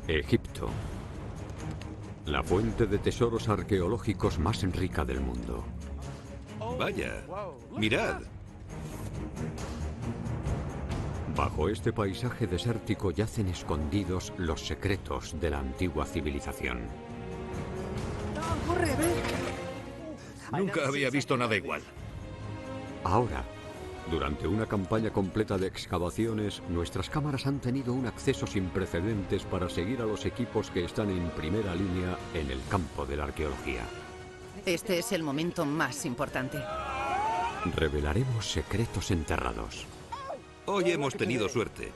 Egipto. La fuente de tesoros arqueológicos más rica del mundo. Vaya, mirad. Bajo este paisaje desértico yacen escondidos los secretos de la antigua civilización. ¡Corre, ven! Nunca había visto nada igual. Ahora, durante una campaña completa de excavaciones, nuestras cámaras han tenido un acceso sin precedentes para seguir a los equipos que están en primera línea en el campo de la arqueología. Este es el momento más importante. Revelaremos secretos enterrados. Hoy hemos tenido suerte.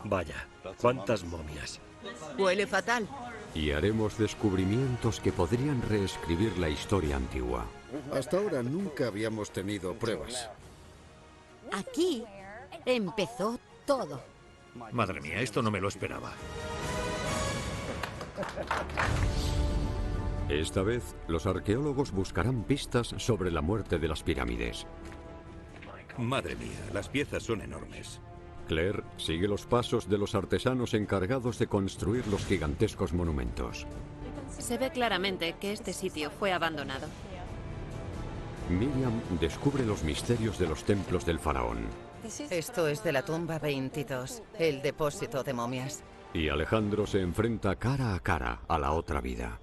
Vaya, cuántas momias. Huele fatal. Y haremos descubrimientos que podrían reescribir la historia antigua. Hasta ahora nunca habíamos tenido pruebas. Aquí empezó todo. Madre mía, esto no me lo esperaba. Esta vez, los arqueólogos buscarán pistas sobre la muerte de las pirámides. Madre mía, las piezas son enormes. Claire sigue los pasos de los artesanos encargados de construir los gigantescos monumentos. Se ve claramente que este sitio fue abandonado. Miriam descubre los misterios de los templos del faraón. Esto es de la tumba 22, el depósito de momias. Y Alejandro se enfrenta cara a cara a la otra vida.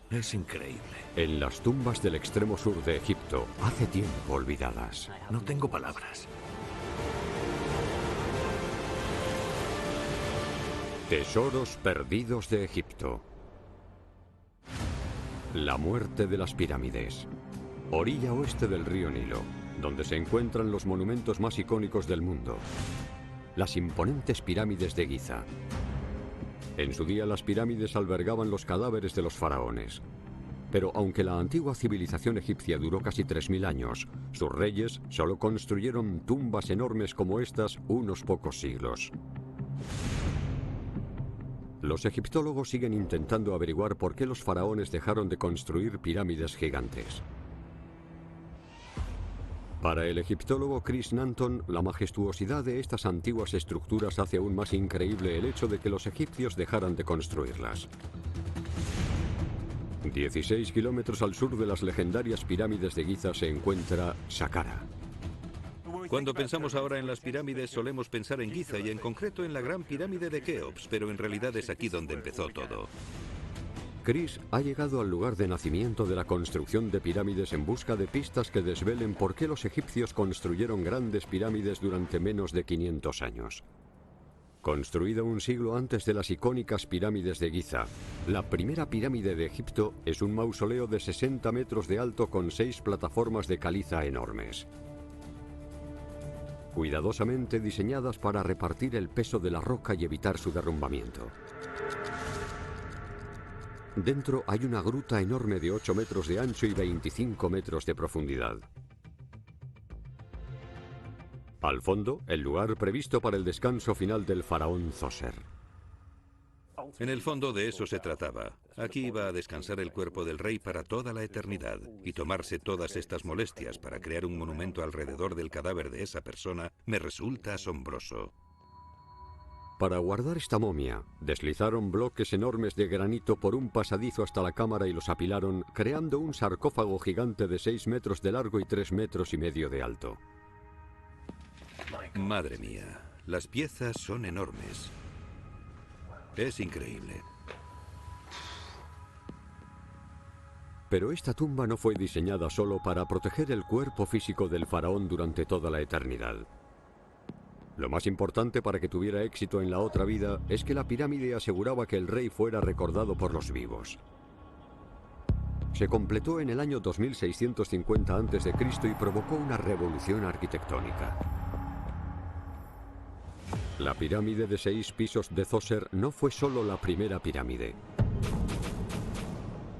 Es increíble. En las tumbas del extremo sur de Egipto, hace tiempo olvidadas. No tengo palabras. Tesoros perdidos de Egipto. La muerte de las pirámides. Orilla oeste del río Nilo, donde se encuentran los monumentos más icónicos del mundo. Las imponentes pirámides de Giza. En su día las pirámides albergaban los cadáveres de los faraones. Pero aunque la antigua civilización egipcia duró casi 3000 años, sus reyes solo construyeron tumbas enormes como estas unos pocos siglos. Los egiptólogos siguen intentando averiguar por qué los faraones dejaron de construir pirámides gigantes. Para el egiptólogo Chris Nanton, la majestuosidad de estas antiguas estructuras hace aún más increíble el hecho de que los egipcios dejaran de construirlas. 16 kilómetros al sur de las legendarias pirámides de Giza se encuentra Saqqara. Cuando pensamos ahora en las pirámides solemos pensar en Giza y en concreto en la gran pirámide de Keops, pero en realidad es aquí donde empezó todo. Chris ha llegado al lugar de nacimiento de la construcción de pirámides en busca de pistas que desvelen por qué los egipcios construyeron grandes pirámides durante menos de 500 años. Construida un siglo antes de las icónicas pirámides de Giza, la primera pirámide de Egipto es un mausoleo de 60 metros de alto con 6 plataformas de caliza enormes. Cuidadosamente diseñadas para repartir el peso de la roca y evitar su derrumbamiento. Dentro hay una gruta enorme de 8 metros de ancho y 25 metros de profundidad. Al fondo, el lugar previsto para el descanso final del faraón Zoser. En el fondo de eso se trataba. Aquí iba a descansar el cuerpo del rey para toda la eternidad, y tomarse todas estas molestias para crear un monumento alrededor del cadáver de esa persona me resulta asombroso. Para guardar esta momia, deslizaron bloques enormes de granito por un pasadizo hasta la cámara y los apilaron, creando un sarcófago gigante de 6 metros de largo y 3,5 metros de alto. Madre mía, las piezas son enormes. Es increíble. Pero esta tumba no fue diseñada solo para proteger el cuerpo físico del faraón durante toda la eternidad. Lo más importante para que tuviera éxito en la otra vida es que la pirámide aseguraba que el rey fuera recordado por los vivos. Se completó en el año 2650 a.C. y provocó una revolución arquitectónica. La pirámide de 6 pisos de Zoser no fue solo la primera pirámide.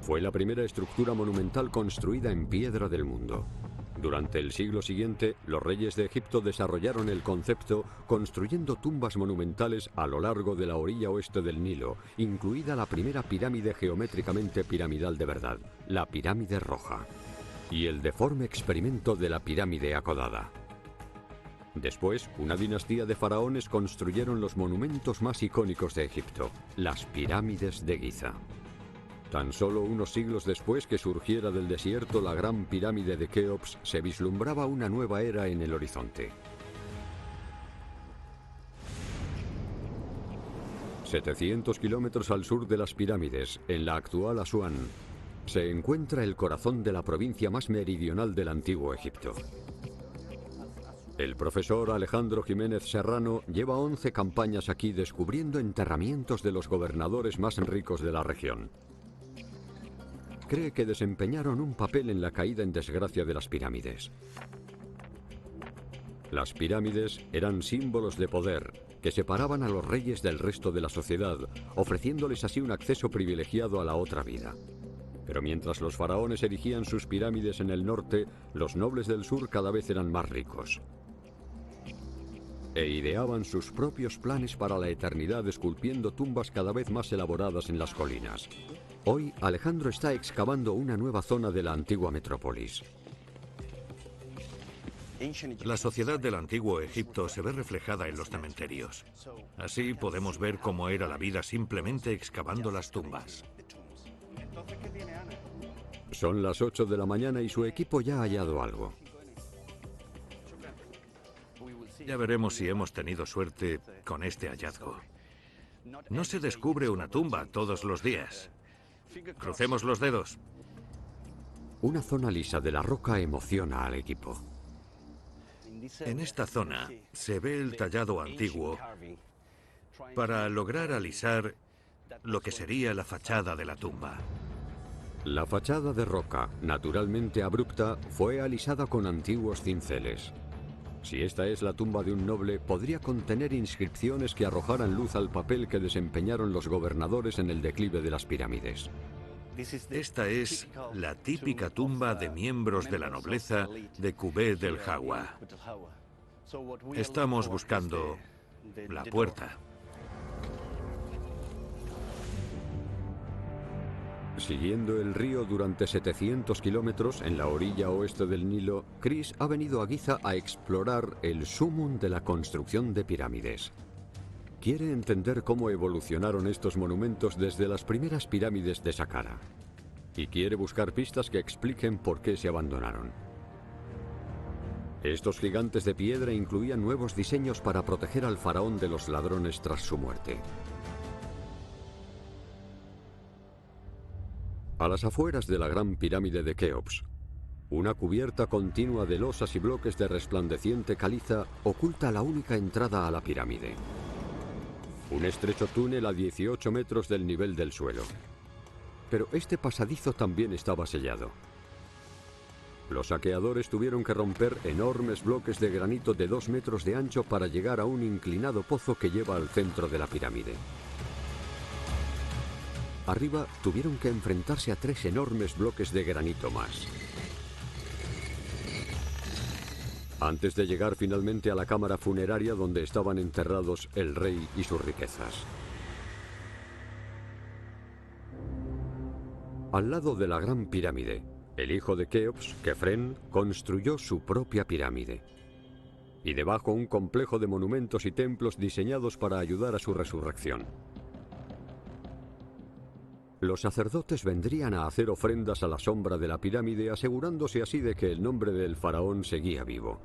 Fue la primera estructura monumental construida en piedra del mundo. Durante el siglo siguiente, los reyes de Egipto desarrollaron el concepto construyendo tumbas monumentales a lo largo de la orilla oeste del Nilo, incluida la primera pirámide geométricamente piramidal de verdad, la pirámide roja, y el deforme experimento de la pirámide acodada. Después, una dinastía de faraones construyeron los monumentos más icónicos de Egipto, las pirámides de Giza. Tan solo unos siglos después que surgiera del desierto la gran pirámide de Keops, se vislumbraba una nueva era en el horizonte. 700 kilómetros al sur de las pirámides, en la actual Asuán, se encuentra el corazón de la provincia más meridional del antiguo Egipto. El profesor Alejandro Jiménez Serrano lleva 11 campañas aquí descubriendo enterramientos de los gobernadores más ricos de la región. Cree que desempeñaron un papel en la caída en desgracia de las pirámides. Las pirámides eran símbolos de poder que separaban a los reyes del resto de la sociedad, ofreciéndoles así un acceso privilegiado a la otra vida. Pero mientras los faraones erigían sus pirámides en el norte, los nobles del sur cada vez eran más ricos. E ideaban sus propios planes para la eternidad, esculpiendo tumbas cada vez más elaboradas en las colinas. Hoy, Alejandro está excavando una nueva zona de la antigua metrópolis. La sociedad del antiguo Egipto se ve reflejada en los cementerios. Así podemos ver cómo era la vida simplemente excavando las tumbas. Son las 8 de la mañana y su equipo ya ha hallado algo. Ya veremos si hemos tenido suerte con este hallazgo. No se descubre una tumba todos los días. Crucemos los dedos. Una zona lisa de la roca emociona al equipo. En esta zona se ve el tallado antiguo para lograr alisar lo que sería la fachada de la tumba. La fachada de roca, naturalmente abrupta, fue alisada con antiguos cinceles. Si esta es la tumba de un noble, podría contener inscripciones que arrojaran luz al papel que desempeñaron los gobernadores en el declive de las pirámides. Esta es la típica tumba de miembros de la nobleza de Kubé del Jagua. Estamos buscando la puerta. Siguiendo el río durante 700 kilómetros en la orilla oeste del Nilo, Chris ha venido a Giza a explorar el sumum de la construcción de pirámides. Quiere entender cómo evolucionaron estos monumentos desde las primeras pirámides de Saqqara. Y quiere buscar pistas que expliquen por qué se abandonaron. Estos gigantes de piedra incluían nuevos diseños para proteger al faraón de los ladrones tras su muerte. A las afueras de la gran pirámide de Keops, una cubierta continua de losas y bloques de resplandeciente caliza oculta la única entrada a la pirámide. Un estrecho túnel a 18 metros del nivel del suelo. Pero este pasadizo también estaba sellado. Los saqueadores tuvieron que romper enormes bloques de granito de 2 metros de ancho para llegar a un inclinado pozo que lleva al centro de la pirámide. Arriba tuvieron que enfrentarse a 3 enormes bloques de granito más. Antes de llegar finalmente a la cámara funeraria donde estaban enterrados el rey y sus riquezas. Al lado de la gran pirámide, el hijo de Keops, Kefren, construyó su propia pirámide. Y debajo un complejo de monumentos y templos diseñados para ayudar a su resurrección. Los sacerdotes vendrían a hacer ofrendas a la sombra de la pirámide, asegurándose así de que el nombre del faraón seguía vivo.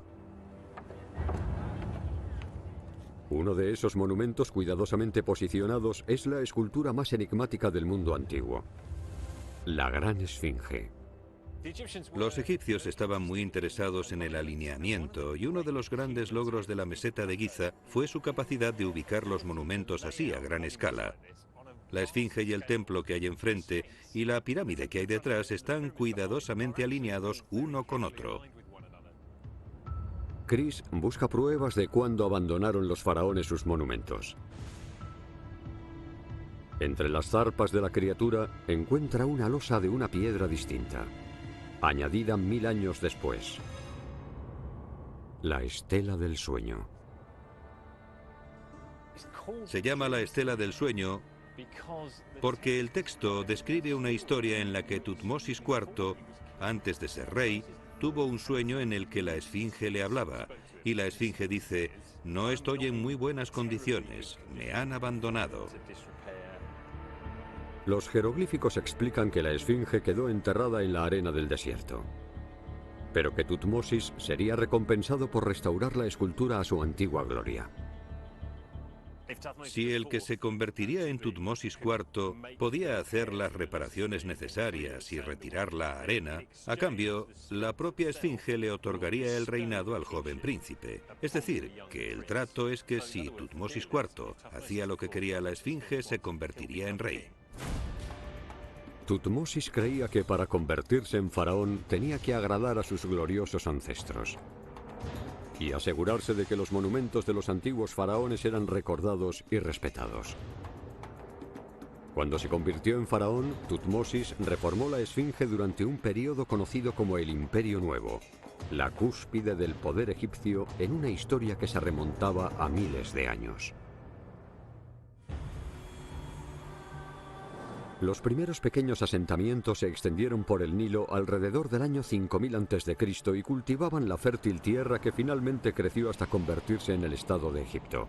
Uno de esos monumentos cuidadosamente posicionados es la escultura más enigmática del mundo antiguo, la Gran Esfinge. Los egipcios estaban muy interesados en el alineamiento y uno de los grandes logros de la meseta de Giza fue su capacidad de ubicar los monumentos así a gran escala. La esfinge y el templo que hay enfrente y la pirámide que hay detrás están cuidadosamente alineados uno con otro. Chris busca pruebas de cuándo abandonaron los faraones sus monumentos. Entre las zarpas de la criatura encuentra una losa de una piedra distinta, añadida 1000 años después. La estela del sueño. Se llama la estela del sueño porque el texto describe una historia en la que Tutmosis IV, antes de ser rey, tuvo un sueño en el que la esfinge le hablaba, Y la esfinge dice, no estoy en muy buenas condiciones, me han abandonado. Los jeroglíficos explican que la esfinge quedó enterrada en la arena del desierto, pero que Tutmosis sería recompensado por restaurar la escultura a su antigua gloria. Si el que se convertiría en Tutmosis IV podía hacer las reparaciones necesarias y retirar la arena, a cambio, la propia esfinge le otorgaría el reinado al joven príncipe. Es decir, que el trato es que si Tutmosis IV hacía lo que quería la esfinge, se convertiría en rey. Tutmosis creía que para convertirse en faraón tenía que agradar a sus gloriosos ancestros y asegurarse de que los monumentos de los antiguos faraones eran recordados y respetados. Cuando se convirtió en faraón, Tutmosis reformó la esfinge durante un periodo conocido como el Imperio Nuevo, la cúspide del poder egipcio en una historia que se remontaba a miles de años. Los primeros pequeños asentamientos se extendieron por el Nilo alrededor del año 5000 a.C. y cultivaban la fértil tierra que finalmente creció hasta convertirse en el Estado de Egipto.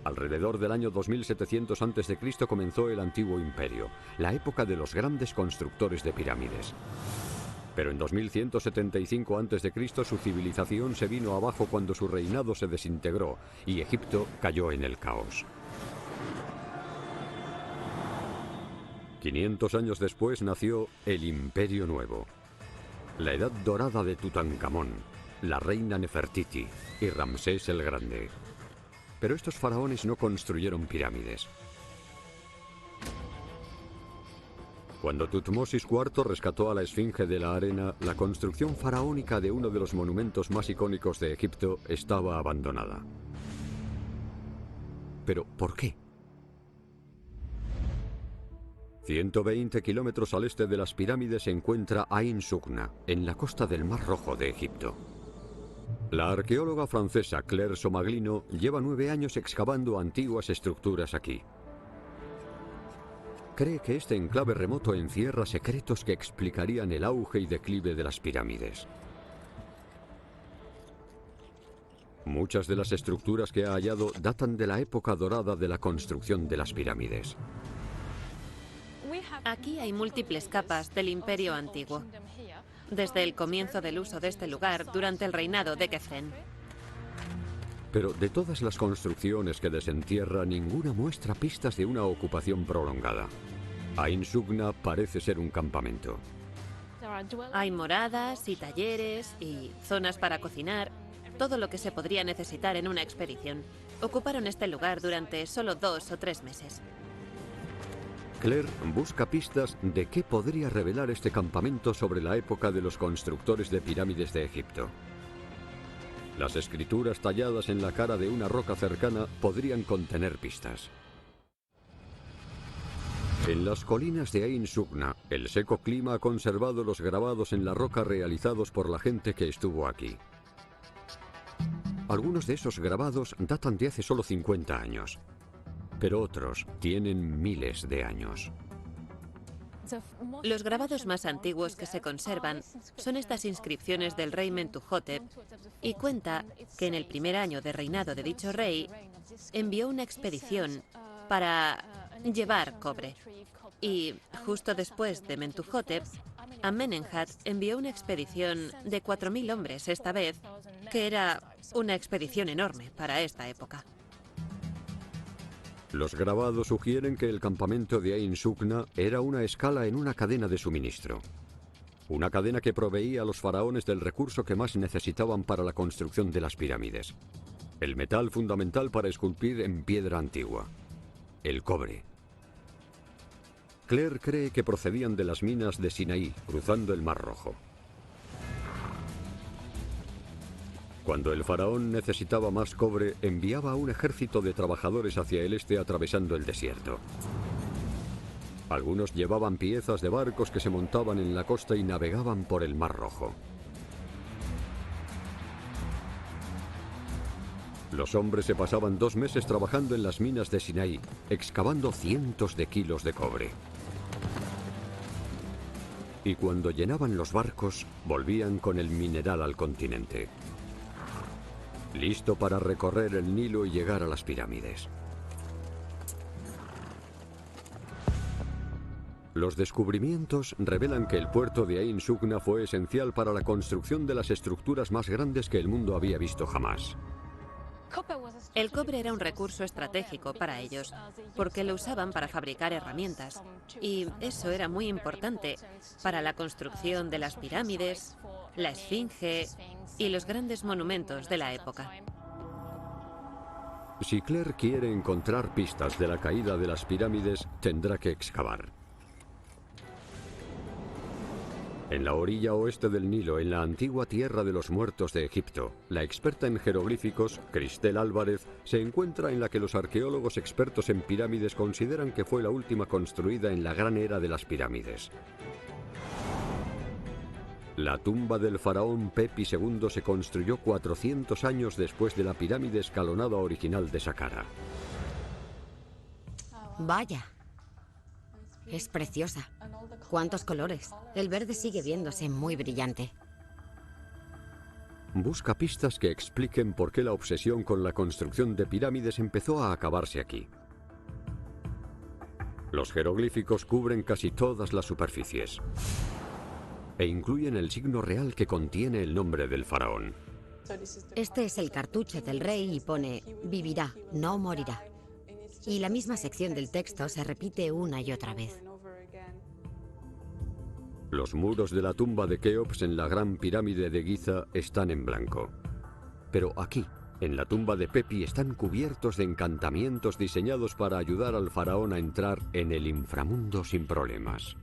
Alrededor del año 2700 a.C. comenzó el Antiguo Imperio, la época de los grandes constructores de pirámides. Pero en 2175 a.C. su civilización se vino abajo cuando su reinado se desintegró y Egipto cayó en el caos. 500 años después nació el Imperio Nuevo, la Edad Dorada de Tutankamón, la reina Nefertiti y Ramsés el Grande. Pero estos faraones no construyeron pirámides. Cuando Tutmosis IV rescató a la esfinge de la arena, la construcción faraónica de uno de los monumentos más icónicos de Egipto estaba abandonada. ¿Pero por qué? 120 kilómetros al este de las pirámides se encuentra Ain Sugna, en la costa del Mar Rojo de Egipto. La arqueóloga francesa Claire Somaglino lleva 9 años excavando antiguas estructuras aquí. Cree que este enclave remoto encierra secretos que explicarían el auge y declive de las pirámides. Muchas de las estructuras que ha hallado datan de la época dorada de la construcción de las pirámides. Aquí hay múltiples capas del Imperio Antiguo, desde el comienzo del uso de este lugar durante el reinado de Kefren. Pero de todas las construcciones que desentierra, ninguna muestra pistas de una ocupación prolongada. Ain Sugna parece ser un campamento. Hay moradas y talleres y zonas para cocinar, todo lo que se podría necesitar en una expedición. Ocuparon este lugar durante solo 2 o 3 meses. Claire busca pistas de qué podría revelar este campamento sobre la época de los constructores de pirámides de Egipto. Las escrituras talladas en la cara de una roca cercana podrían contener pistas. En las colinas de Ain Sugna, el seco clima ha conservado los grabados en la roca realizados por la gente que estuvo aquí. Algunos de esos grabados datan de hace solo 50 años. Pero otros tienen miles de años. Los grabados más antiguos que se conservan son estas inscripciones del rey Mentuhotep, y cuenta que en el primer año de reinado de dicho rey envió una expedición para llevar cobre. Y justo después de Mentuhotep, Amenemhat envió una expedición de 4000 hombres esta vez, que era una expedición enorme para esta época. Los grabados sugieren que el campamento de Ain Sugna era una escala en una cadena de suministro. Una cadena que proveía a los faraones del recurso que más necesitaban para la construcción de las pirámides. El metal fundamental para esculpir en piedra antigua. El cobre. Claire cree que procedían de las minas de Sinaí, cruzando el Mar Rojo. Cuando el faraón necesitaba más cobre, enviaba a un ejército de trabajadores hacia el este atravesando el desierto. Algunos llevaban piezas de barcos que se montaban en la costa y navegaban por el Mar Rojo. Los hombres se pasaban 2 meses trabajando en las minas de Sinaí, excavando cientos de kilos de cobre. Y cuando llenaban los barcos, volvían con el mineral al continente. listo para recorrer el Nilo y llegar a las pirámides. Los descubrimientos revelan que el puerto de Ain Sokhna fue esencial para la construcción de las estructuras más grandes que el mundo había visto jamás. El cobre era un recurso estratégico para ellos, porque lo usaban para fabricar herramientas, y eso era muy importante para la construcción de las pirámides, la Esfinge y los grandes monumentos de la época. Si Claire quiere encontrar pistas de la caída de las pirámides, tendrá que excavar. En la orilla oeste del Nilo, en la antigua Tierra de los Muertos de Egipto, la experta en jeroglíficos, Cristel Álvarez, se encuentra en la que los arqueólogos expertos en pirámides consideran que fue la última construida en la gran era de las pirámides. La tumba del faraón Pepi II se construyó 400 años después de la pirámide escalonada original de Saqqara. Vaya. Es preciosa. ¿Cuántos colores? El verde sigue viéndose muy brillante. Busca pistas que expliquen por qué la obsesión con la construcción de pirámides empezó a acabarse aquí. Los jeroglíficos cubren casi todas las superficies e incluyen el signo real que contiene el nombre del faraón. Este es el cartucho del rey y pone: vivirá, no morirá. Y la misma sección del texto se repite una y otra vez. Los muros de la tumba de Keops en la Gran Pirámide de Giza están en blanco. Pero aquí, en la tumba de Pepi, están cubiertos de encantamientos diseñados para ayudar al faraón a entrar en el inframundo sin problemas.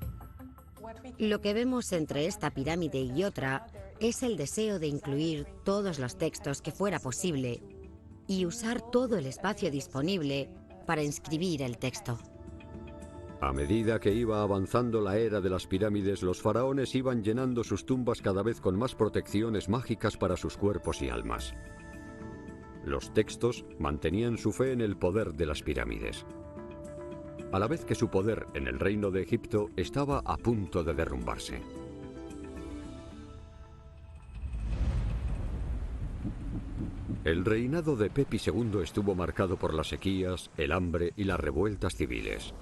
Lo que vemos entre esta pirámide y otra es el deseo de incluir todos los textos que fuera posible y usar todo el espacio disponible para inscribir el texto. A medida que iba avanzando la era de las pirámides, los faraones iban llenando sus tumbas cada vez con más protecciones mágicas para sus cuerpos y almas. Los textos mantenían su fe en el poder de las pirámides, a la vez que su poder en el reino de Egipto estaba a punto de derrumbarse. El reinado de Pepi II estuvo marcado por las sequías, el hambre y las revueltas civiles.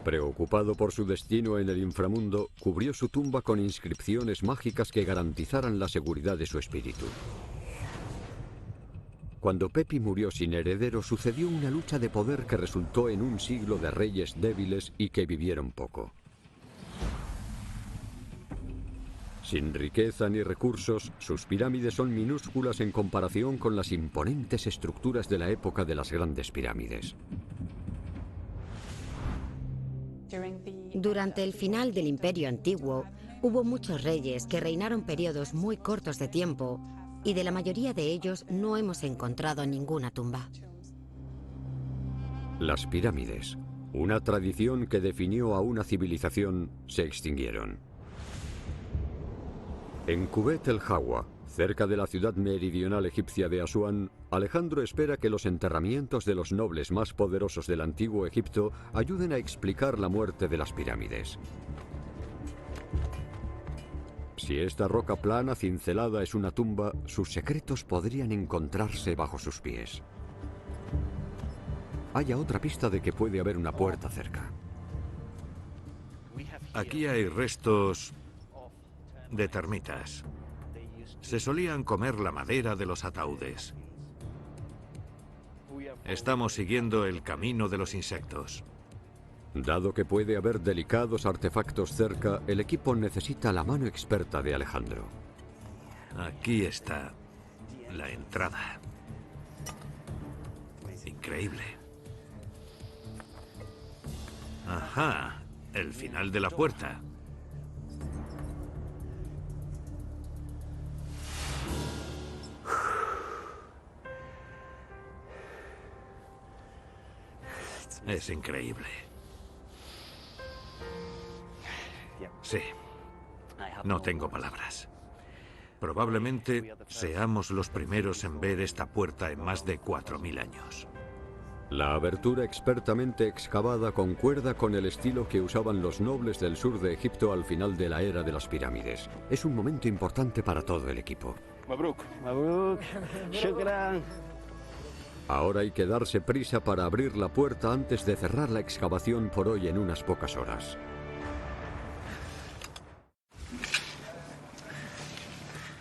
Preocupado por su destino en el inframundo, cubrió su tumba con inscripciones mágicas que garantizaran la seguridad de su espíritu. Cuando Pepi murió sin heredero, sucedió una lucha de poder que resultó en un siglo de reyes débiles y que vivieron poco. Sin riqueza ni recursos, sus pirámides son minúsculas en comparación con las imponentes estructuras de la época de las grandes pirámides. Durante el final del Imperio Antiguo, hubo muchos reyes que reinaron periodos muy cortos de tiempo, y de la mayoría de ellos no hemos encontrado ninguna tumba. Las pirámides, una tradición que definió a una civilización, se extinguieron. En Kubet el Hawa, cerca de la ciudad meridional egipcia de Asuán, Alejandro espera que los enterramientos de los nobles más poderosos del antiguo Egipto ayuden a explicar la muerte de las pirámides. Si esta roca plana cincelada es una tumba, sus secretos podrían encontrarse bajo sus pies. Haya otra pista de que puede haber una puerta cerca. Aquí hay restos de termitas. Se solían comer la madera de los ataúdes. Estamos siguiendo el camino de los insectos. Dado que puede haber delicados artefactos cerca, el equipo necesita la mano experta de Alejandro. Aquí está la entrada. Increíble. Ajá, el final de la puerta. Es increíble. Sí, no tengo palabras. Probablemente seamos los primeros en ver esta puerta en más de 4000 años. La abertura expertamente excavada concuerda con el estilo que usaban los nobles del sur de Egipto al final de la era de las pirámides. Es un momento importante para todo el equipo. Mabruk. Mabruk. Shukran. Ahora hay que darse prisa para abrir la puerta antes de cerrar la excavación por hoy en unas pocas horas.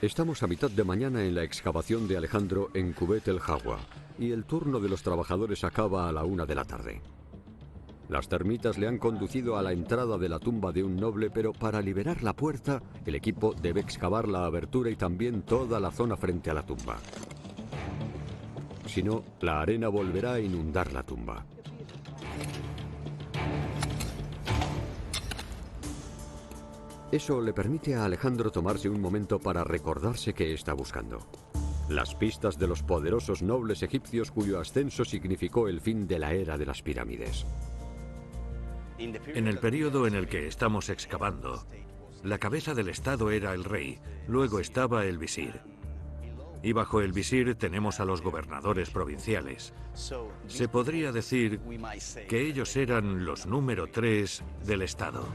Estamos a mitad de mañana en la excavación de Alejandro en Kubet el Hawa, y el turno de los trabajadores acaba a la 1 de la tarde. Las termitas le han conducido a la entrada de la tumba de un noble, pero para liberar la puerta, el equipo debe excavar la abertura y también toda la zona frente a la tumba. Si no, la arena volverá a inundar la tumba. Eso le permite a Alejandro tomarse un momento para recordarse qué está buscando. Las pistas de los poderosos nobles egipcios cuyo ascenso significó el fin de la era de las pirámides. En el periodo en el que estamos excavando, la cabeza del Estado era el rey, luego estaba el visir. Y bajo el visir tenemos a los gobernadores provinciales. Se podría decir que ellos eran los número 3 del Estado.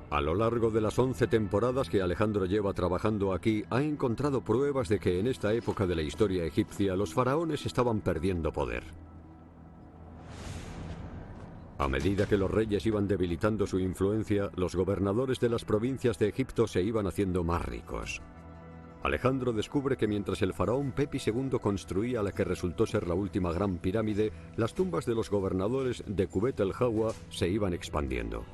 A lo largo de las 11 temporadas que Alejandro lleva trabajando aquí, ha encontrado pruebas de que en esta época de la historia egipcia los faraones estaban perdiendo poder. A medida que los reyes iban debilitando su influencia, los gobernadores de las provincias de Egipto se iban haciendo más ricos. Alejandro descubre que mientras el faraón Pepi II construía la que resultó ser la última gran pirámide, las tumbas de los gobernadores de Kubet el Hawa se iban expandiendo.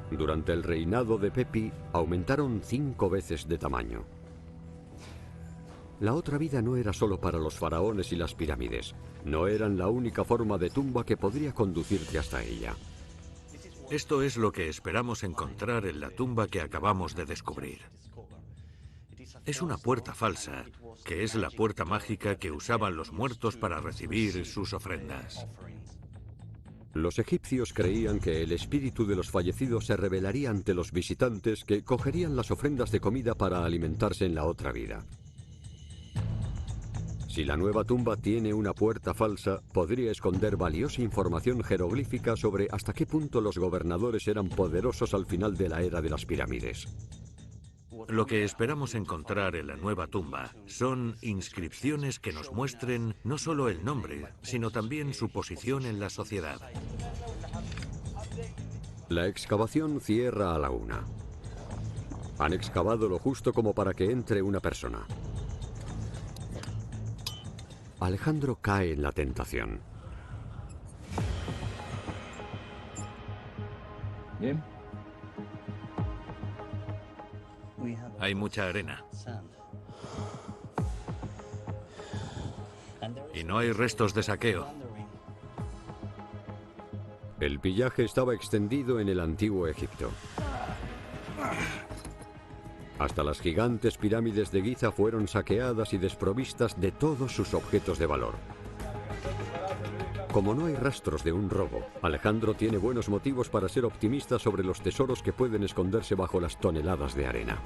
Durante el reinado de Pepi, aumentaron 5 veces de tamaño. La otra vida no era solo para los faraones y las pirámides. No eran la única forma de tumba que podría conducirte hasta ella. Esto es lo que esperamos encontrar en la tumba que acabamos de descubrir. Es una puerta falsa, que es la puerta mágica que usaban los muertos para recibir sus ofrendas. Los egipcios creían que el espíritu de los fallecidos se revelaría ante los visitantes que cogerían las ofrendas de comida para alimentarse en la otra vida. Si la nueva tumba tiene una puerta falsa, podría esconder valiosa información jeroglífica sobre hasta qué punto los gobernadores eran poderosos al final de la era de las pirámides. Lo que esperamos encontrar en la nueva tumba son inscripciones que nos muestren no solo el nombre, sino también su posición en la sociedad. La excavación cierra a la 1. Han excavado lo justo como para que entre una persona. Alejandro cae en la tentación. Bien. Hay mucha arena. Y no hay restos de saqueo. El pillaje estaba extendido en el antiguo Egipto. Hasta las gigantes pirámides de Giza fueron saqueadas y desprovistas de todos sus objetos de valor. Como no hay rastros de un robo, Alejandro tiene buenos motivos para ser optimista sobre los tesoros que pueden esconderse bajo las toneladas de arena.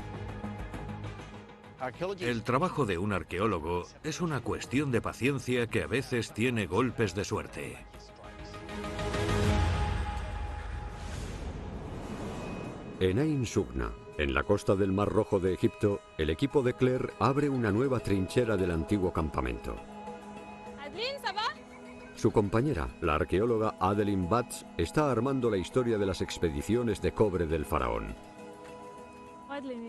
El trabajo de un arqueólogo es una cuestión de paciencia que a veces tiene golpes de suerte. En Ain Sugna, en la costa del Mar Rojo de Egipto, el equipo de Claire abre una nueva trinchera del antiguo campamento. Su compañera, la arqueóloga Adeline Batts, está armando la historia de las expediciones de cobre del faraón.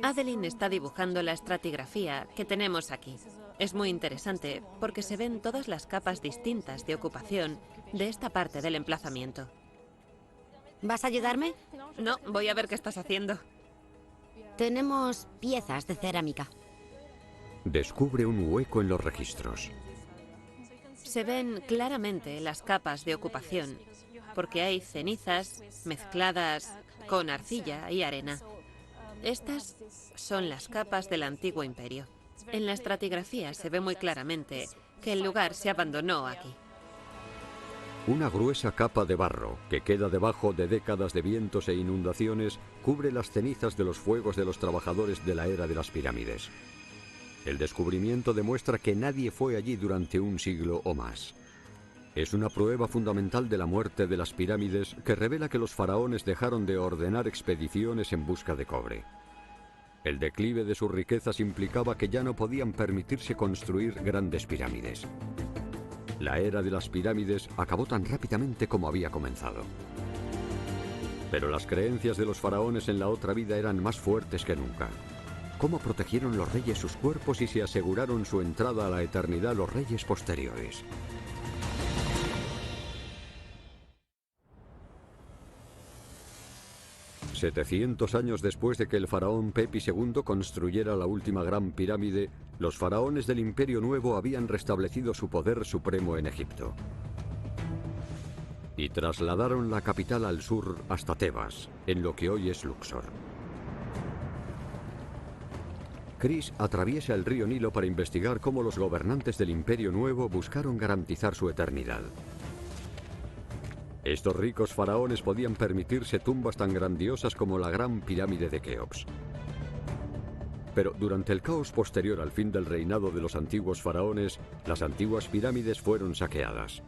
Adeline está dibujando la estratigrafía que tenemos aquí. Es muy interesante porque se ven todas las capas distintas de ocupación de esta parte del emplazamiento. ¿Vas a ayudarme? No, voy a ver qué estás haciendo. Tenemos piezas de cerámica. Descubre un hueco en los registros. Se ven claramente las capas de ocupación, porque hay cenizas mezcladas con arcilla y arena. Estas son las capas del antiguo imperio. En la estratigrafía se ve muy claramente que el lugar se abandonó aquí. Una gruesa capa de barro, que queda debajo de décadas de vientos e inundaciones, cubre las cenizas de los fuegos de los trabajadores de la era de las pirámides. El descubrimiento demuestra que nadie fue allí durante un siglo o más. Es una prueba fundamental de la muerte de las pirámides que revela que los faraones dejaron de ordenar expediciones en busca de cobre. El declive de sus riquezas implicaba que ya no podían permitirse construir grandes pirámides. La era de las pirámides acabó tan rápidamente como había comenzado. Pero las creencias de los faraones en la otra vida eran más fuertes que nunca. ¿Cómo protegieron los reyes sus cuerpos y se aseguraron su entrada a la eternidad los reyes posteriores? $700 años después de que el faraón Pepi II construyera la última gran pirámide, los faraones del Imperio Nuevo habían restablecido su poder supremo en Egipto. Y trasladaron la capital al sur hasta Tebas, en lo que hoy es Luxor. Chris atraviesa el río Nilo para investigar cómo los gobernantes del Imperio Nuevo buscaron garantizar su eternidad. Estos ricos faraones podían permitirse tumbas tan grandiosas como la Gran Pirámide de Keops. Pero durante el caos posterior al fin del reinado de los antiguos faraones, las antiguas pirámides fueron saqueadas.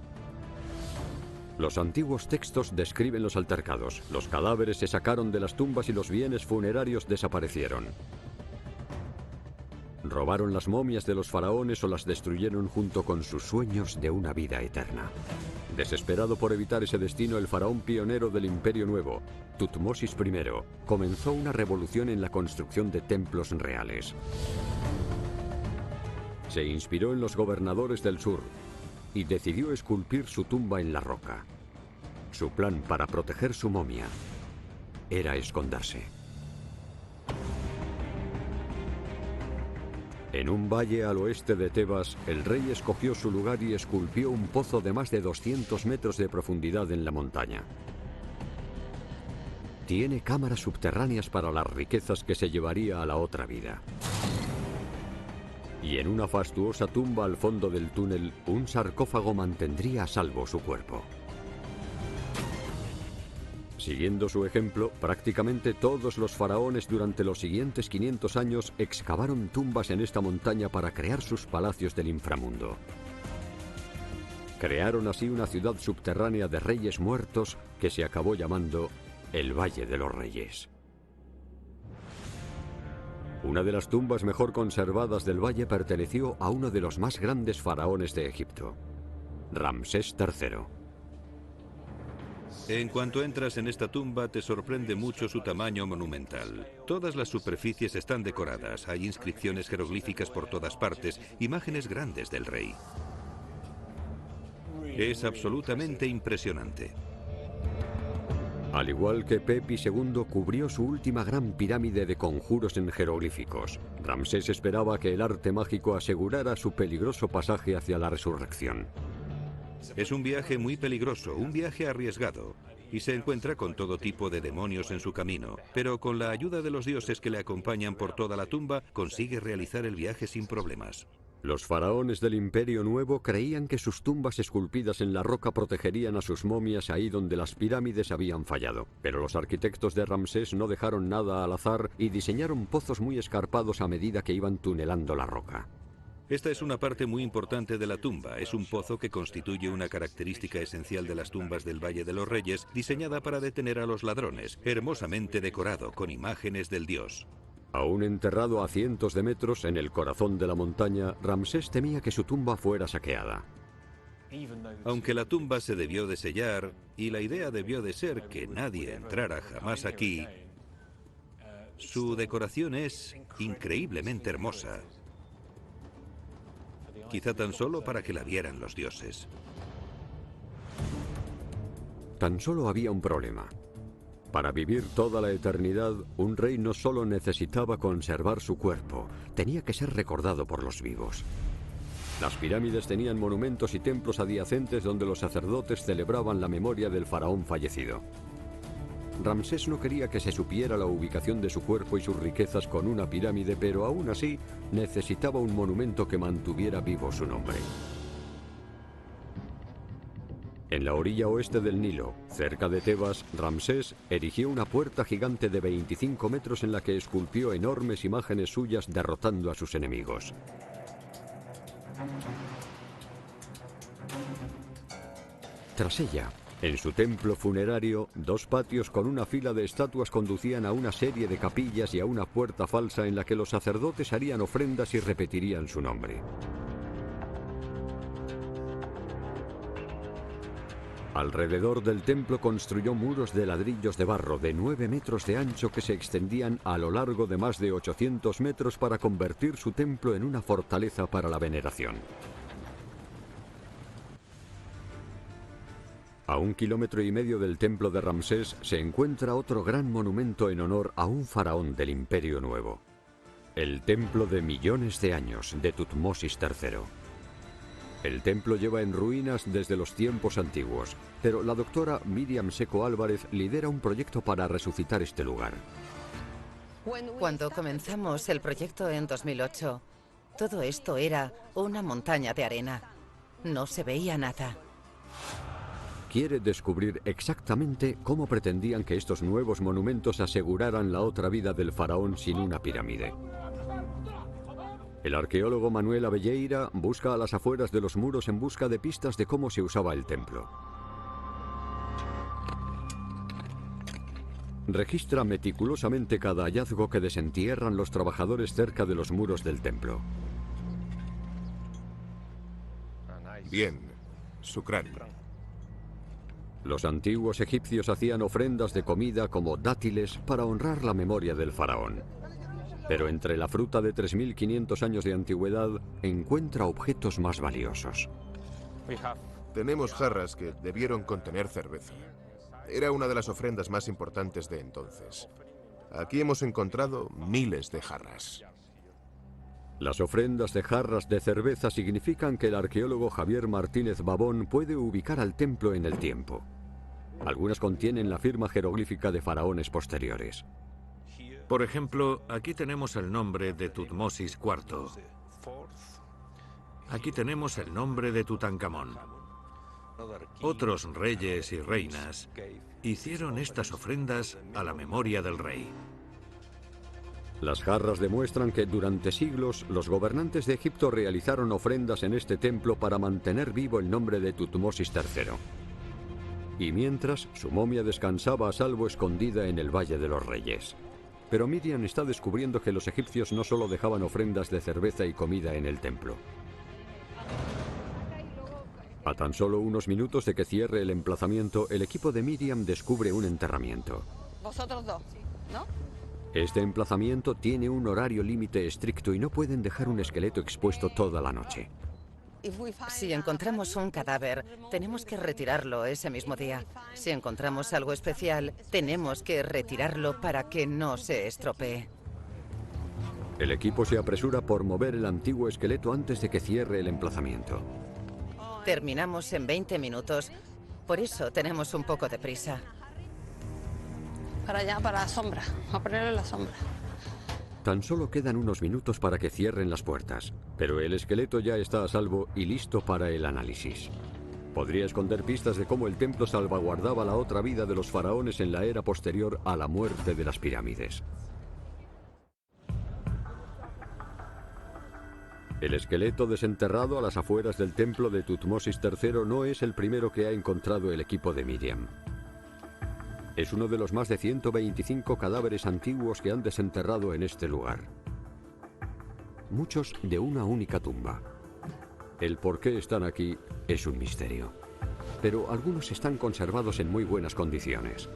Los antiguos textos describen los altercados, los cadáveres se sacaron de las tumbas y los bienes funerarios desaparecieron. Robaron las momias de los faraones o las destruyeron junto con sus sueños de una vida eterna. Desesperado por evitar ese destino, el faraón pionero del Imperio Nuevo, Tutmosis I, comenzó una revolución en la construcción de templos reales. Se inspiró en los gobernadores del sur y decidió esculpir su tumba en la roca. Su plan para proteger su momia era esconderse. En un valle al oeste de Tebas, el rey escogió su lugar y esculpió un pozo de más de 200 metros de profundidad en la montaña. Tiene cámaras subterráneas para las riquezas que se llevaría a la otra vida. Y en una fastuosa tumba al fondo del túnel, un sarcófago mantendría a salvo su cuerpo. Siguiendo su ejemplo, prácticamente todos los faraones durante los siguientes 500 años excavaron tumbas en esta montaña para crear sus palacios del inframundo. Crearon así una ciudad subterránea de reyes muertos que se acabó llamando el Valle de los Reyes. Una de las tumbas mejor conservadas del valle perteneció a uno de los más grandes faraones de Egipto, Ramsés III. En cuanto entras en esta tumba, te sorprende mucho su tamaño monumental. Todas las superficies están decoradas, hay inscripciones jeroglíficas por todas partes, imágenes grandes del rey. Es absolutamente impresionante. Al igual que Pepi II cubrió su última gran pirámide de conjuros en jeroglíficos, Ramsés esperaba que el arte mágico asegurara su peligroso pasaje hacia la resurrección. Es un viaje muy peligroso, un viaje arriesgado, y se encuentra con todo tipo de demonios en su camino, pero con la ayuda de los dioses que le acompañan por toda la tumba, consigue realizar el viaje sin problemas. Los faraones del Imperio Nuevo creían que sus tumbas esculpidas en la roca protegerían a sus momias ahí donde las pirámides habían fallado. Pero los arquitectos de Ramsés no dejaron nada al azar y diseñaron pozos muy escarpados a medida que iban tunelando la roca. Esta es una parte muy importante de la tumba. Es un pozo que constituye una característica esencial de las tumbas del Valle de los Reyes, diseñada para detener a los ladrones, hermosamente decorado con imágenes del dios. Aún enterrado a cientos de metros en el corazón de la montaña, Ramsés temía que su tumba fuera saqueada. Aunque la tumba se debió de sellar y la idea debió de ser que nadie entrara jamás aquí, su decoración es increíblemente hermosa. Quizá tan solo para que la vieran los dioses. Tan solo había un problema. Para vivir toda la eternidad, un rey no solo necesitaba conservar su cuerpo, tenía que ser recordado por los vivos. Las pirámides tenían monumentos y templos adyacentes donde los sacerdotes celebraban la memoria del faraón fallecido. Ramsés no quería que se supiera la ubicación de su cuerpo y sus riquezas con una pirámide, pero aún así necesitaba un monumento que mantuviera vivo su nombre. En la orilla oeste del Nilo, cerca de Tebas, Ramsés erigió una puerta gigante de 25 metros en la que esculpió enormes imágenes suyas derrotando a sus enemigos. Tras ella, en su templo funerario, 2 patios con una fila de estatuas conducían a una serie de capillas y a una puerta falsa en la que los sacerdotes harían ofrendas y repetirían su nombre. Alrededor del templo construyó muros de ladrillos de barro de 9 metros de ancho que se extendían a lo largo de más de 800 metros para convertir su templo en una fortaleza para la veneración. A 1,5 kilómetros del templo de Ramsés se encuentra otro gran monumento en honor a un faraón del Imperio Nuevo. El templo de millones de años de Tutmosis III. El templo lleva en ruinas desde los tiempos antiguos, pero la doctora Miriam Seco Álvarez lidera un proyecto para resucitar este lugar. Cuando comenzamos el proyecto en 2008, todo esto era una montaña de arena. No se veía nada. Quiere descubrir exactamente cómo pretendían que estos nuevos monumentos aseguraran la otra vida del faraón sin una pirámide. El arqueólogo Manuel Abelleira busca a las afueras de los muros en busca de pistas de cómo se usaba el templo. Registra meticulosamente cada hallazgo que desentierran los trabajadores cerca de los muros del templo. Bien, Shukran. Los antiguos egipcios hacían ofrendas de comida como dátiles para honrar la memoria del faraón. Pero entre la fruta de 3.500 años de antigüedad encuentra objetos más valiosos. Tenemos jarras que debieron contener cerveza. Era una de las ofrendas más importantes de entonces. Aquí hemos encontrado miles de jarras. Las ofrendas de jarras de cerveza significan que el arqueólogo Javier Martínez Babón puede ubicar al templo en el tiempo. Algunas contienen la firma jeroglífica de faraones posteriores. Por ejemplo, aquí tenemos el nombre de Tutmosis IV. Aquí tenemos el nombre de Tutankamón. Otros reyes y reinas hicieron estas ofrendas a la memoria del rey. Las jarras demuestran que durante siglos los gobernantes de Egipto realizaron ofrendas en este templo para mantener vivo el nombre de Tutmosis III. Y mientras, su momia descansaba a salvo escondida en el Valle de los Reyes. Pero Miriam está descubriendo que los egipcios no solo dejaban ofrendas de cerveza y comida en el templo. A tan solo unos minutos de que cierre el emplazamiento, el equipo de Miriam descubre un enterramiento. Vosotros dos, ¿no? Este emplazamiento tiene un horario límite estricto y no pueden dejar un esqueleto expuesto toda la noche. Si encontramos un cadáver, tenemos que retirarlo ese mismo día. Si encontramos algo especial, tenemos que retirarlo para que no se estropee. El equipo se apresura por mover el antiguo esqueleto antes de que cierre el emplazamiento. Terminamos en 20 minutos, por eso tenemos un poco de prisa. Para allá, para la sombra, a ponerle la sombra. Tan solo quedan unos minutos para que cierren las puertas, pero el esqueleto ya está a salvo y listo para el análisis. Podría esconder pistas de cómo el templo salvaguardaba la otra vida de los faraones en la era posterior a la muerte de las pirámides. El esqueleto desenterrado a las afueras del templo de Tutmosis III no es el primero que ha encontrado el equipo de Miriam. Es uno de los más de 125 cadáveres antiguos que han desenterrado en este lugar. Muchos de una única tumba. El por qué están aquí es un misterio. Pero algunos están conservados en muy buenas condiciones.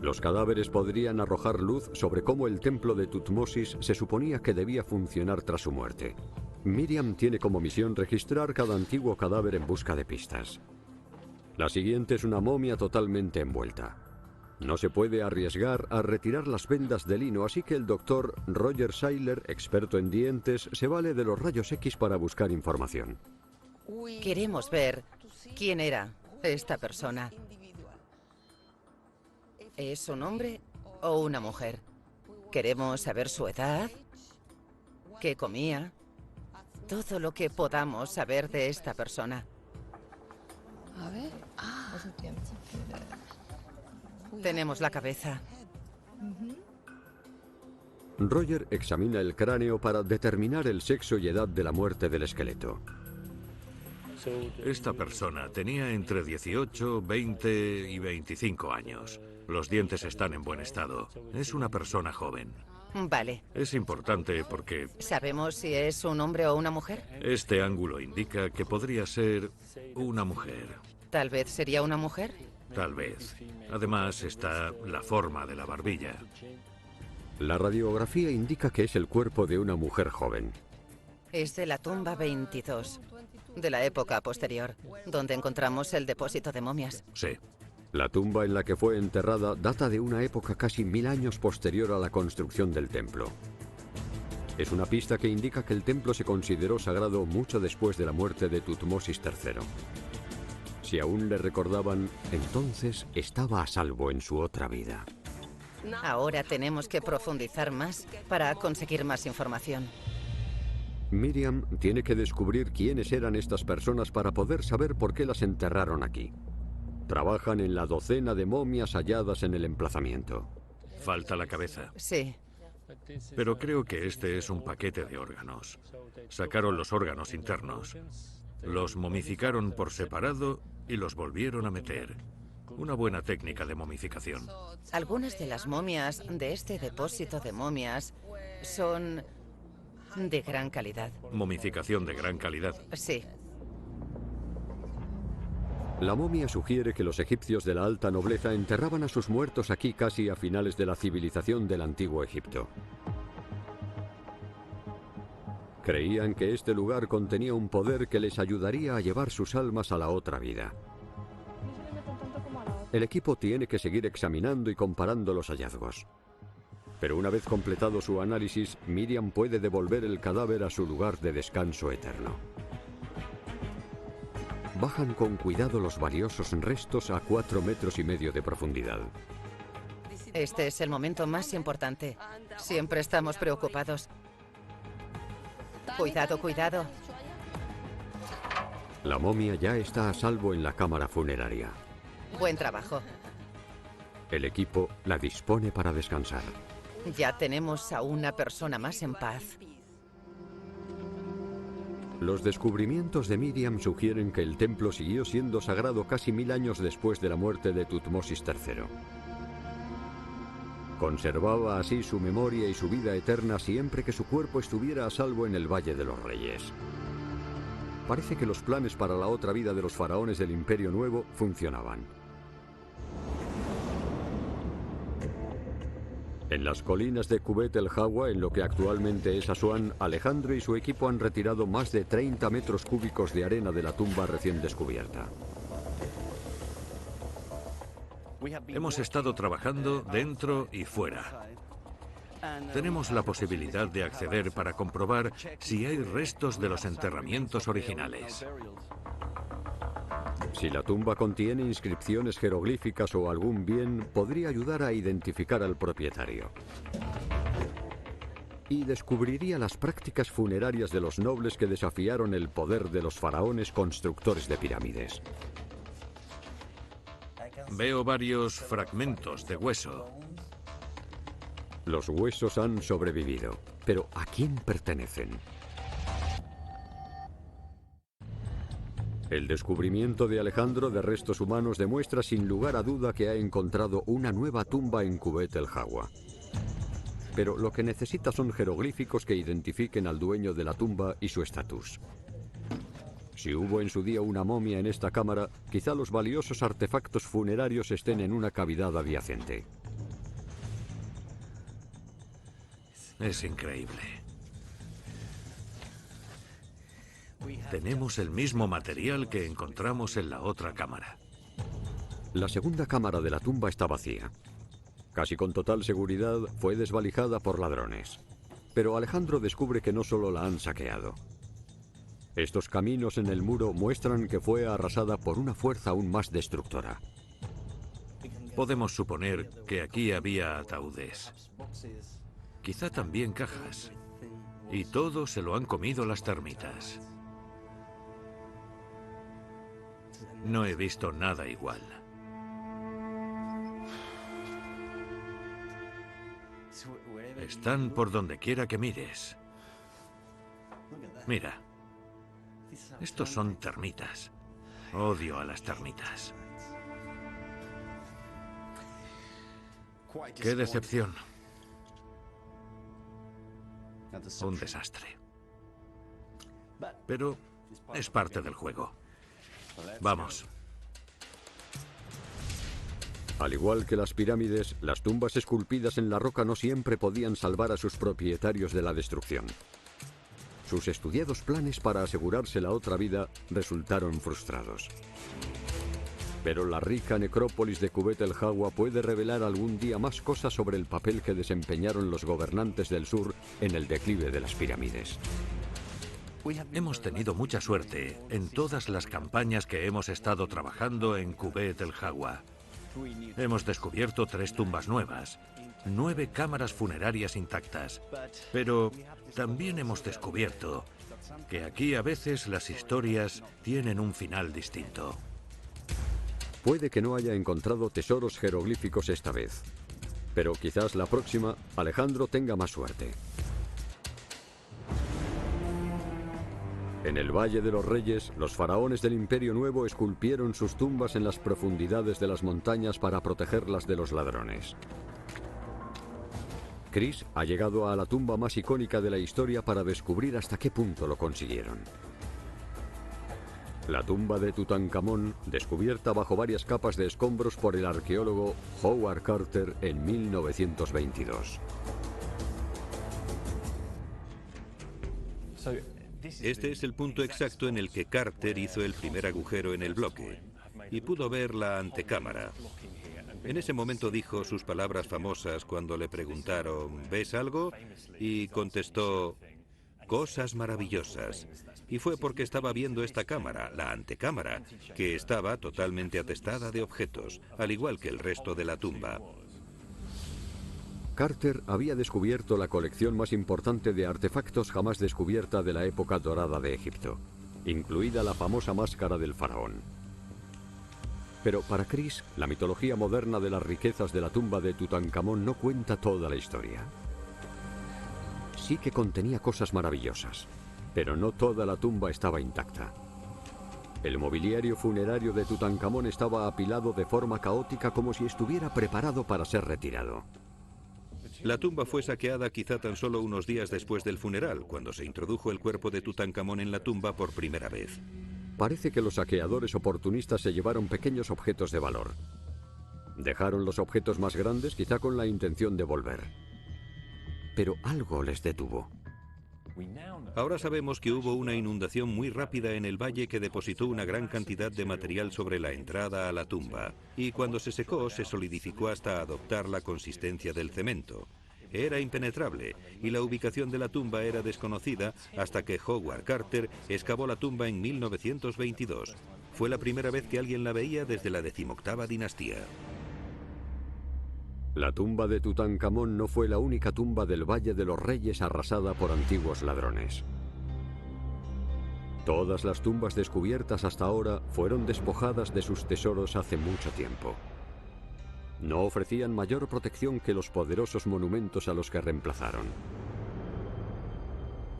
Los cadáveres podrían arrojar luz sobre cómo el templo de Tutmosis se suponía que debía funcionar tras su muerte. Miriam tiene como misión registrar cada antiguo cadáver en busca de pistas. La siguiente es una momia totalmente envuelta. No se puede arriesgar a retirar las vendas de lino, así que el doctor Roger Seiler, experto en dientes, se vale de los rayos X para buscar información. Queremos ver quién era esta persona. ¿Es un hombre o una mujer? Queremos saber su edad, qué comía, todo lo que podamos saber de esta persona. A ver. Ah. Tenemos la cabeza. Roger examina el cráneo para determinar el sexo y edad de la muerte del esqueleto. Esta persona tenía entre 18, 20 y 25 años. Los dientes están en buen estado. Es una persona joven. Vale. Es importante porque ¿Sabemos si es un hombre o una mujer? este ángulo indica que podría ser una mujer. Tal vez sería una mujer. Tal vez. Además está la forma de la barbilla. La radiografía indica que es el cuerpo de una mujer joven. Es de la tumba 22, de la época posterior, donde encontramos el depósito de momias. Sí. La tumba en la que fue enterrada data de una época casi 1000 años posterior a la construcción del templo. Es una pista que indica que el templo se consideró sagrado mucho después de la muerte de Tutmosis III. Si aún le recordaban, entonces estaba a salvo en su otra vida. Ahora tenemos que profundizar más para conseguir más información. Miriam tiene que descubrir quiénes eran estas personas para poder saber por qué las enterraron aquí. Trabajan en la docena de momias halladas en el emplazamiento. Falta la cabeza. Sí. Pero creo que este es un paquete de órganos. Sacaron los órganos internos, los momificaron por separado y los volvieron a meter. Una buena técnica de momificación. Algunas de las momias de este depósito de momias son de gran calidad. Momificación de gran calidad. Sí. La momia sugiere que los egipcios de la alta nobleza enterraban a sus muertos aquí casi a finales de la civilización del antiguo Egipto. Creían que este lugar contenía un poder que les ayudaría a llevar sus almas a la otra vida. El equipo tiene que seguir examinando y comparando los hallazgos. Pero una vez completado su análisis, Miriam puede devolver el cadáver a su lugar de descanso eterno. Bajan con cuidado los valiosos restos a 4,5 metros de profundidad. Este es el momento más importante. Siempre estamos preocupados. Cuidado, cuidado. La momia ya está a salvo en la cámara funeraria. Buen trabajo. El equipo la dispone para descansar. Ya tenemos a una persona más en paz. Los descubrimientos de Miriam sugieren que el templo siguió siendo sagrado casi 1000 años después de la muerte de Tutmosis III. Conservaba así su memoria y su vida eterna siempre que su cuerpo estuviera a salvo en el Valle de los Reyes. Parece que los planes para la otra vida de los faraones del Imperio Nuevo funcionaban. En las colinas de Kubet el Hawa, en lo que actualmente es Asuán, Alejandro y su equipo han retirado más de 30 metros cúbicos de arena de la tumba recién descubierta. Hemos estado trabajando dentro y fuera. Tenemos la posibilidad de acceder para comprobar si hay restos de los enterramientos originales. Si la tumba contiene inscripciones jeroglíficas o algún bien, podría ayudar a identificar al propietario. Y descubriría las prácticas funerarias de los nobles que desafiaron el poder de los faraones constructores de pirámides. Veo varios fragmentos de hueso. Los huesos han sobrevivido, pero ¿a quién pertenecen? El descubrimiento de Alejandro de restos humanos demuestra sin lugar a duda que ha encontrado una nueva tumba en Kubet el Hawa. Pero lo que necesita son jeroglíficos que identifiquen al dueño de la tumba y su estatus. Si hubo en su día una momia en esta cámara, quizá los valiosos artefactos funerarios estén en una cavidad adyacente. Es increíble. Tenemos el mismo material que encontramos en la otra cámara. La segunda cámara de la tumba está vacía. Casi con total seguridad fue desvalijada por ladrones. Pero Alejandro descubre que no solo la han saqueado. Estos caminos en el muro muestran que fue arrasada por una fuerza aún más destructora. Podemos suponer que aquí había ataúdes. Quizá también cajas. Y todo se lo han comido las termitas. No he visto nada igual. Están por donde quiera que mires. Mira. Estos son termitas. Odio a las termitas. ¡Qué decepción! Un desastre. Pero es parte del juego. Vamos. Al igual que las pirámides, las tumbas esculpidas en la roca no siempre podían salvar a sus propietarios de la destrucción. Sus estudiados planes para asegurarse la otra vida resultaron frustrados. Pero la rica necrópolis de Kubet el Hawa puede revelar algún día más cosas sobre el papel que desempeñaron los gobernantes del sur en el declive de las pirámides. Hemos tenido mucha suerte en todas las campañas que hemos estado trabajando en Kubet el Hawa. Hemos descubierto 3 tumbas nuevas, 9 cámaras funerarias intactas, pero también hemos descubierto que aquí a veces las historias tienen un final distinto. Puede que no haya encontrado tesoros jeroglíficos esta vez, pero quizás la próxima Alejandro tenga más suerte. En el Valle de los Reyes, los faraones del Imperio Nuevo esculpieron sus tumbas en las profundidades de las montañas para protegerlas de los ladrones. Chris ha llegado a la tumba más icónica de la historia para descubrir hasta qué punto lo consiguieron. La tumba de Tutankamón, descubierta bajo varias capas de escombros por el arqueólogo Howard Carter en 1922. Este es el punto exacto en el que Carter hizo el primer agujero en el bloque y pudo ver la antecámara. En ese momento dijo sus palabras famosas cuando le preguntaron ¿ves algo? Y contestó cosas maravillosas. Y fue porque estaba viendo esta cámara, la antecámara, que estaba totalmente atestada de objetos, al igual que el resto de la tumba. Carter había descubierto la colección más importante de artefactos jamás descubierta de la época dorada de Egipto, incluida la famosa máscara del faraón. Pero para Chris, la mitología moderna de las riquezas de la tumba de Tutankamón no cuenta toda la historia. Sí que contenía cosas maravillosas, pero no toda la tumba estaba intacta. El mobiliario funerario de Tutankamón estaba apilado de forma caótica como si estuviera preparado para ser retirado. La tumba fue saqueada quizá tan solo unos días después del funeral, cuando se introdujo el cuerpo de Tutankamón en la tumba por primera vez. Parece que los saqueadores oportunistas se llevaron pequeños objetos de valor. Dejaron los objetos más grandes quizá con la intención de volver. Pero algo les detuvo. Ahora sabemos que hubo una inundación muy rápida en el valle que depositó una gran cantidad de material sobre la entrada a la tumba, y cuando se secó se solidificó hasta adoptar la consistencia del cemento. Era impenetrable, y la ubicación de la tumba era desconocida hasta que Howard Carter excavó la tumba en 1922. Fue la primera vez que alguien la veía desde la 18ª dinastía. La tumba de Tutankamón no fue la única tumba del Valle de los Reyes arrasada por antiguos ladrones. Todas las tumbas descubiertas hasta ahora fueron despojadas de sus tesoros hace mucho tiempo. No ofrecían mayor protección que los poderosos monumentos a los que reemplazaron.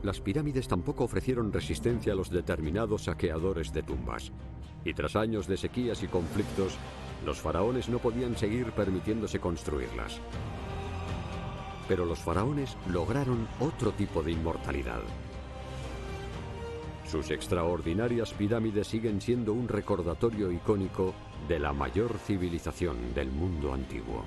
Las pirámides tampoco ofrecieron resistencia a los determinados saqueadores de tumbas. Y tras años de sequías y conflictos, los faraones no podían seguir permitiéndose construirlas. Pero los faraones lograron otro tipo de inmortalidad. Sus extraordinarias pirámides siguen siendo un recordatorio icónico de la mayor civilización del mundo antiguo.